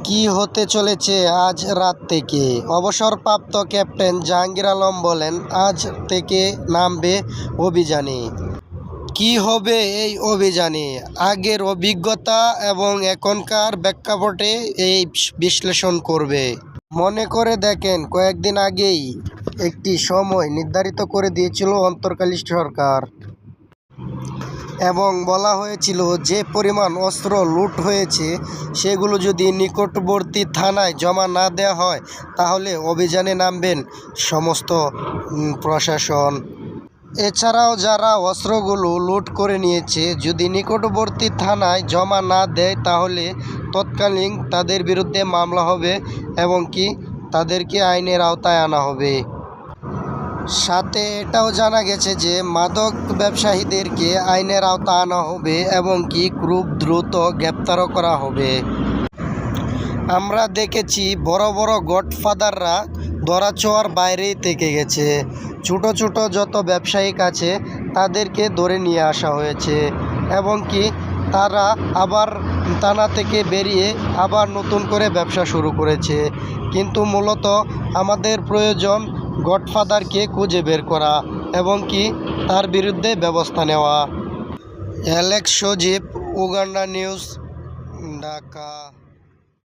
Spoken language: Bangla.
কি হতে চলেছে আজ রাত থেকে? অবসরপ্রাপ্ত ক্যাপ্টেন জাহাঙ্গীর আলম বলেন, আজ থেকে নামবে অভিযানে। কি হবে এই অভিযানে? আগের অভিজ্ঞতা এবং এখনকার প্রেক্ষাপটে এই বিশ্লেষণ করবে। মনে করে দেখেন, কয়েকদিন আগেই একটি সময় নির্ধারিত করে দিয়েছিল অন্তর্বর্তী সরকার এবং বলা হয়েছিল যে পরিমাণ অস্ত্র লুট হয়েছে সেগুলো যদি নিকটবর্তী থানায় জমা না দেওয়া হয় তাহলে অভিযানে নামবেন সমস্ত প্রশাসন। এছাড়াও যারা অস্ত্রগুলো লুট করে নিয়েছে যদি নিকটবর্তী থানায় জমা না দেয় তাহলে তৎকালীন তাদের বিরুদ্ধে মামলা হবে এবং তাদেরকে আইনের আওতায় আনা হবে। সাথে এটাও জানা গেছে যে মাদক ব্যবসায়ীদেরকে আইনের আওতায় আনা হবে এবং খুব দ্রুত গ্রেপ্তারও করা হবে। আমরা দেখেছি বড় বড় গডফাদাররা ধরাছোঁয়ার বাইরেই থেকে গেছে। ছোট ছোট যত ব্যবসায়িক আছে তাদেরকে ধরে নিয়ে আসা হয়েছে এবং তারা আবার থানা থেকে বেরিয়ে আবার নতুন করে ব্যবসা শুরু করেছে। কিন্তু মূলত আমাদের প্রয়োজন গডফাদারকে খুঁজে বের করা এবং তার বিরুদ্ধে ব্যবস্থা নেওয়া। অ্যালেক্স সজীব, উগান্ডা নিউজ, ঢাকা।